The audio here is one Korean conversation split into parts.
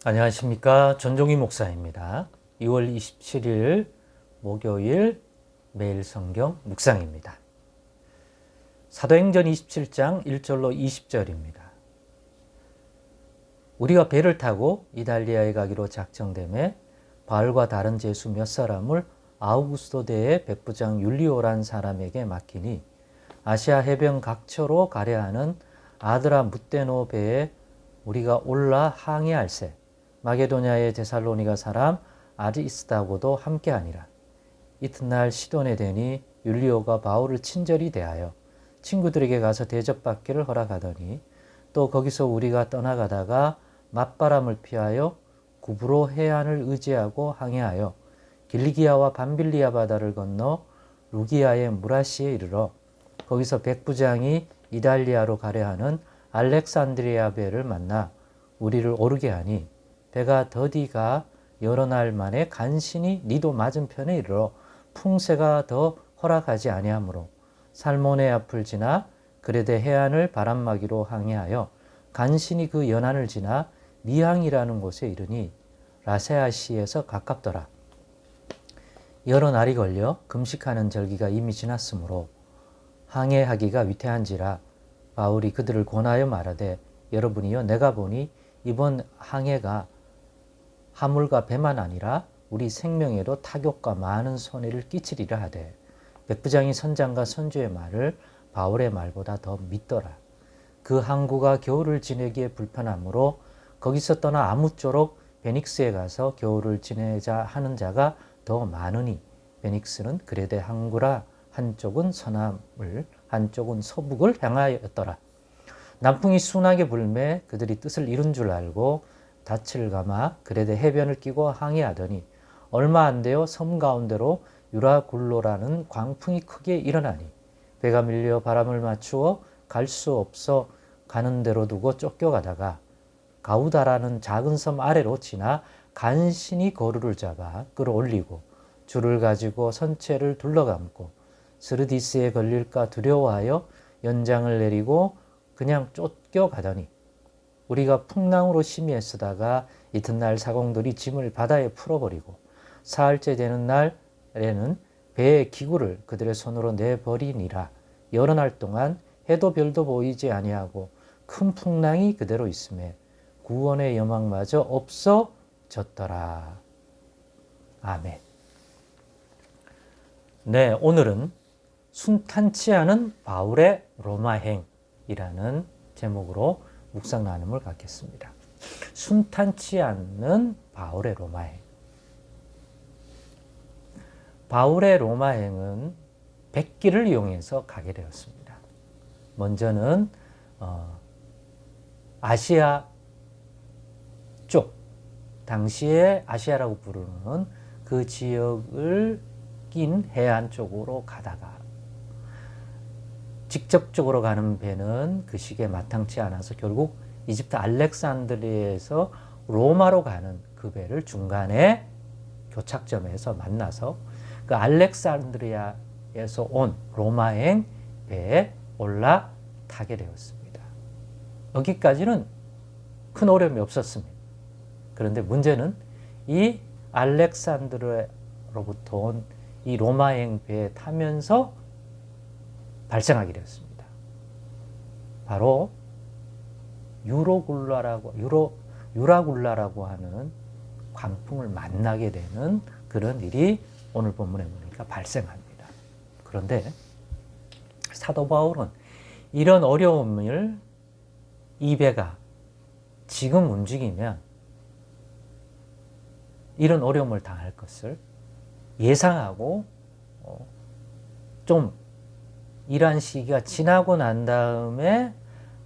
안녕하십니까. 전종희 목사입니다. 2월 27일 목요일 매일 성경 묵상입니다. 사도행전 27장 1절로 20절입니다. 우리가 배를 타고 이달리아에 가기로 작정되매 바울과 다른 제수 몇 사람을 아우구스도 대의 백부장 율리오란 사람에게 맡기니 아시아 해변 각처로 가려 하는 아드라 무테노 배에 우리가 올라 항해할세. 마게도냐의 데살로니가 사람 아리스다고도 함께하니라. 이튿날 시돈에 되니 율리오가 바울을 친절히 대하여 친구들에게 가서 대접받기를 허락하더니 또 거기서 우리가 떠나가다가 맞바람을 피하여 구브로 해안을 의지하고 항해하여 길리기아와 밤빌리아 바다를 건너 루기아의 무라시에 이르러 거기서 백부장이 이달리아로 가려 하는 알렉산드리아 배를 만나 우리를 오르게 하니 배가 더디가 여러 날 만에 간신히 니도 맞은편에 이르러 풍세가 더 허락하지 아니하므로 살모네 앞을 지나 그레데 해안을 바람막이로 항해하여 간신히 그 연안을 지나 미항이라는 곳에 이르니 라세아시에서 가깝더라. 여러 날이 걸려 금식하는 절기가 이미 지났으므로 항해하기가 위태한지라 바울이 그들을 권하여 말하되 여러분이여 내가 보니 이번 항해가 하물과 배만 아니라 우리 생명에도 타격과 많은 손해를 끼치리라 하되 백부장이 선장과 선주의 말을 바울의 말보다 더 믿더라. 그 항구가 겨울을 지내기에 불편하므로 거기서 떠나 아무쪼록 베닉스에 가서 겨울을 지내자 하는 자가 더 많으니 베닉스는 그레데 항구라 한쪽은 서남을 한쪽은 서북을 향하였더라. 남풍이 순하게 불매 그들이 뜻을 이룬 줄 알고 닻을 감아 그레데 해변을 끼고 항해하더니 얼마 안 되어 섬 가운데로 유라굴로라는 광풍이 크게 일어나니 배가 밀려 바람을 맞추어 갈 수 없어 가는 대로 두고 쫓겨가다가 가우다라는 작은 섬 아래로 지나 간신히 거루를 잡아 끌어올리고 줄을 가지고 선체를 둘러감고 스르디스에 걸릴까 두려워하여 연장을 내리고 그냥 쫓겨가더니 우리가 풍랑으로 심히 애쓰다가 이튿날 사공들이 짐을 바다에 풀어버리고 사흘째 되는 날에는 배의 기구를 그들의 손으로 내버리니라. 여러 날 동안 해도 별도 보이지 아니하고 큰 풍랑이 그대로 있음에 구원의 여망마저 없어졌더라. 아멘. 네, 오늘은 순탄치 않은 바울의 로마행이라는 제목으로 묵상 나눔을 갖겠습니다. 순탄치 않는 바울의 로마행. 바울의 로마행은 100기를 이용해서 가게 되었습니다. 먼저는 아시아 쪽, 당시에 아시아라고 부르는 그 지역을 낀 해안 쪽으로 가다가 직접적으로 가는 배는 그 시기에 마땅치 않아서 결국 이집트 알렉산드리아에서 로마로 가는 그 배를 중간에 교착점에서 만나서 그 알렉산드리아에서 온 로마행 배에 올라타게 되었습니다. 여기까지는 큰 어려움이 없었습니다. 그런데 문제는 이 알렉산드리아로부터 온 이 로마행 배에 타면서 발생하게 되었습니다. 바로 유라굴라라고 하는 광풍을 만나게 되는 그런 일이 오늘 본문에 보니까 발생합니다. 그런데 사도 바울은 이런 어려움을 이 배가 지금 움직이면 이런 어려움을 당할 것을 예상하고 좀 이러한 시기가 지나고 난 다음에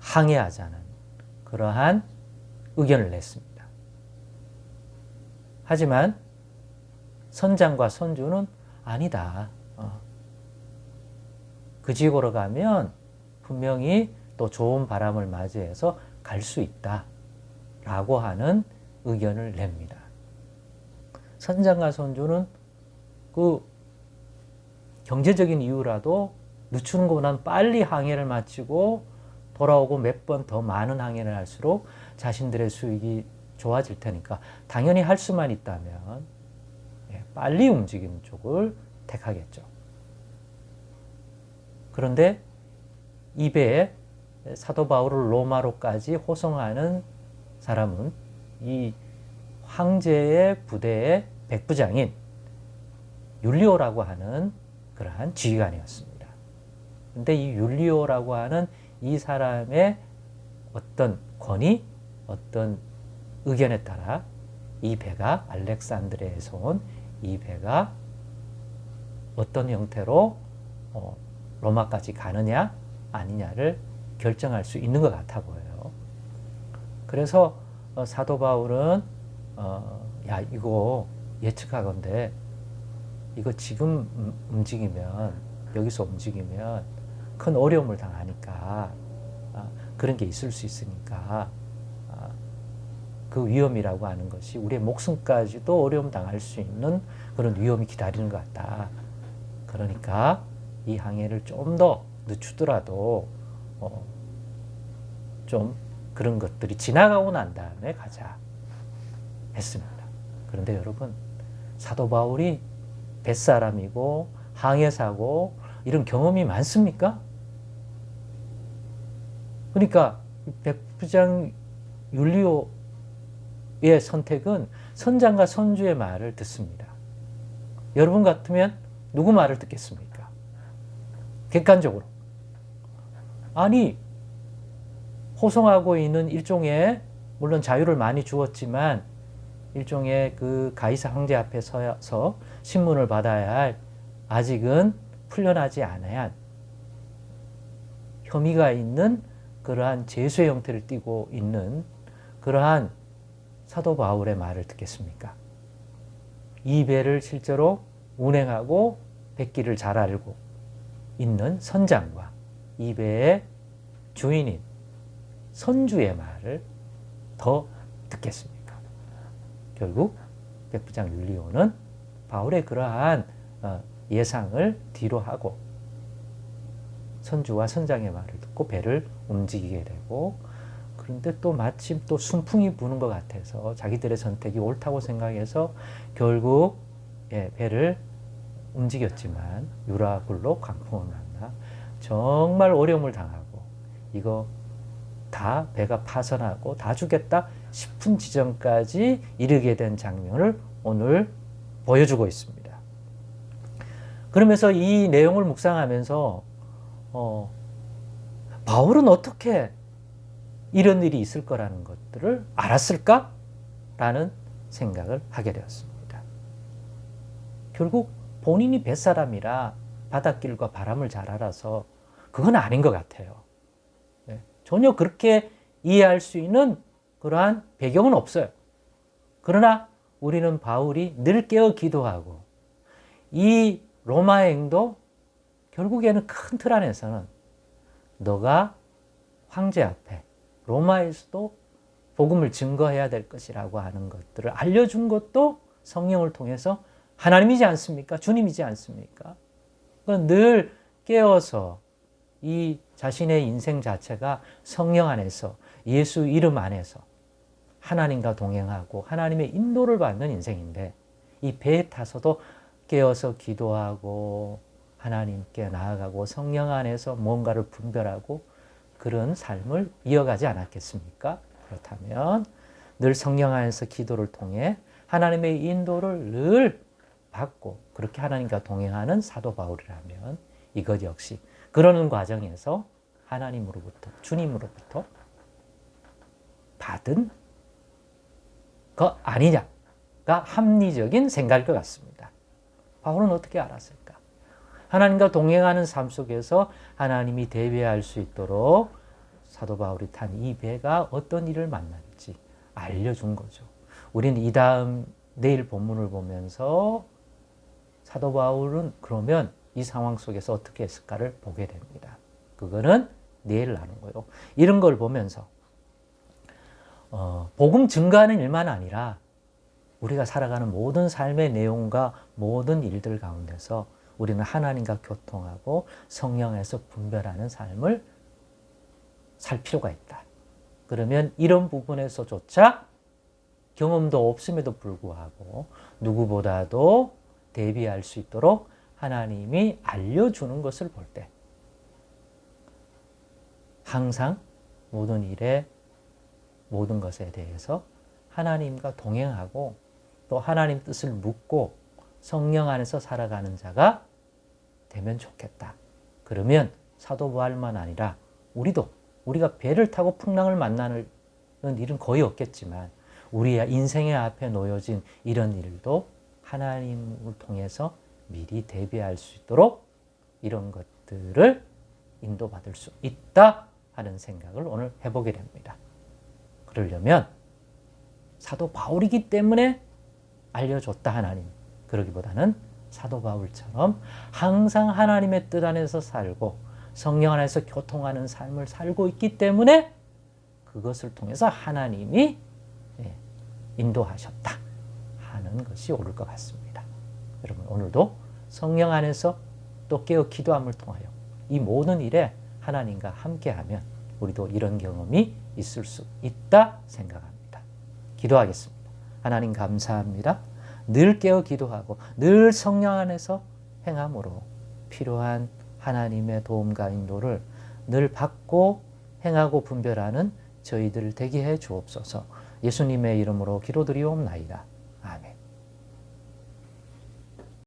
항해하자는 그러한 의견을 냈습니다. 하지만 선장과 선주는 아니다. 그 지역으로 가면 분명히 또 좋은 바람을 맞이해서 갈 수 있다. 라고 하는 의견을 냅니다. 선장과 선주는 그 경제적인 이유라도 늦추는 것보다는 빨리 항해를 마치고 돌아오고 몇 번 더 많은 항해를 할수록 자신들의 수익이 좋아질 테니까 당연히 할 수만 있다면 빨리 움직이는 쪽을 택하겠죠. 그런데 이 배에 사도 바울을 로마로까지 호송하는 사람은 이 황제의 부대의 백부장인 율리오라고 하는 그러한 지휘관이었습니다. 근데 이 율리오라고 하는 이 사람의 어떤 권위, 어떤 의견에 따라 이 배가 알렉산드리아에서 온 이 배가 어떤 형태로 로마까지 가느냐 아니냐를 결정할 수 있는 것 같아 보여요. 그래서 사도 바울은 야 이거 예측하건대 이거 지금 움직이면 여기서 움직이면 큰 어려움을 당하니까 그런 게 있을 수 있으니까 그 위험이라고 하는 것이 우리의 목숨까지도 어려움 당할 수 있는 그런 위험이 기다리는 것 같다. 그러니까 이 항해를 좀 더 늦추더라도 좀 그런 것들이 지나가고 난 다음에 가자 했습니다. 그런데 여러분 사도 바울이 뱃사람이고 항해사고 이런 경험이 많습니까? 그러니까 백부장 율리오의 선택은 선장과 선주의 말을 듣습니다. 여러분 같으면 누구 말을 듣겠습니까? 객관적으로. 아니 호송하고 있는 일종의 물론 자유를 많이 주었지만 일종의 그 가이사 황제 앞에 서서 신문을 받아야 할 아직은 풀려나지 않아야 혐의가 있는 그러한 죄수의 형태를 띠고 있는 그러한 사도 바울의 말을 듣겠습니까? 이 배를 실제로 운행하고 뱃길을 잘 알고 있는 선장과 이 배의 주인인 선주의 말을 더 듣겠습니까? 결국 백부장 율리오는 바울의 그러한 예상을 뒤로 하고 선주와 선장의 말을 듣고 배를 움직이게 되고 그런데 또 마침 또 순풍이 부는 것 같아서 자기들의 선택이 옳다고 생각해서 결국 배를 움직였지만 유라굴로 광풍을 만나 정말 어려움을 당하고 이거 다 배가 파선하고 다 죽겠다 싶은 지점까지 이르게 된 장면을 오늘 보여주고 있습니다. 그러면서 이 내용을 묵상하면서 바울은 어떻게 이런 일이 있을 거라는 것들을 알았을까? 라는 생각을 하게 되었습니다. 결국 본인이 뱃사람이라 바닷길과 바람을 잘 알아서 그건 아닌 것 같아요. 전혀 그렇게 이해할 수 있는 그러한 배경은 없어요. 그러나 우리는 바울이 늘 깨어 기도하고 이 로마행도 결국에는 큰 틀 안에서는 너가 황제 앞에 로마에서도 복음을 증거해야 될 것이라고 하는 것들을 알려준 것도 성령을 통해서 하나님이지 않습니까? 주님이지 않습니까? 늘 깨어서 이 자신의 인생 자체가 성령 안에서 예수 이름 안에서 하나님과 동행하고 하나님의 인도를 받는 인생인데 이 배에 타서도 깨어서 기도하고 하나님께 나아가고 성령 안에서 뭔가를 분별하고 그런 삶을 이어가지 않았겠습니까? 그렇다면 늘 성령 안에서 기도를 통해 하나님의 인도를 늘 받고 그렇게 하나님과 동행하는 사도 바울이라면 이것 역시 그러는 과정에서 하나님으로부터 주님으로부터 받은 것 아니냐가 합리적인 생각일 것 같습니다. 바울은 어떻게 알았을까? 하나님과 동행하는 삶 속에서 하나님이 대비할 수 있도록 사도 바울이 탄 이 배가 어떤 일을 만날지 알려준 거죠. 우리는 이 다음 내일 본문을 보면서 사도 바울은 그러면 이 상황 속에서 어떻게 했을까를 보게 됩니다. 그거는 내일 나누고요. 이런 걸 보면서 복음 증거하는 일만 아니라 우리가 살아가는 모든 삶의 내용과 모든 일들 가운데서 우리는 하나님과 교통하고 성령에서 분별하는 삶을 살 필요가 있다. 그러면 이런 부분에서조차 경험도 없음에도 불구하고 누구보다도 대비할 수 있도록 하나님이 알려주는 것을 볼 때 항상 모든 일에 모든 것에 대해서 하나님과 동행하고 또 하나님 뜻을 묻고 성령 안에서 살아가는 자가 되면 좋겠다. 그러면 사도 바울만 아니라 우리가 배를 타고 풍랑을 만나는 일은 거의 없겠지만 우리의 인생의 앞에 놓여진 이런 일도 하나님을 통해서 미리 대비할 수 있도록 이런 것들을 인도받을 수 있다 하는 생각을 오늘 해보게 됩니다. 그러려면 사도 바울이기 때문에 알려줬다 하나님. 그러기보다는 사도 바울처럼 항상 하나님의 뜻 안에서 살고 성령 안에서 교통하는 삶을 살고 있기 때문에 그것을 통해서 하나님이 인도하셨다 하는 것이 옳을 것 같습니다. 여러분 오늘도 성령 안에서 또 깨어 기도함을 통하여 이 모든 일에 하나님과 함께하면 우리도 이런 경험이 있을 수 있다 생각합니다. 기도하겠습니다. 하나님 감사합니다. 늘 깨어 기도하고 늘 성령 안에서 행함으로 필요한 하나님의 도움과 인도를 늘 받고 행하고 분별하는 저희들 되게 해 주옵소서. 예수님의 이름으로 기도드리옵나이다. 아멘.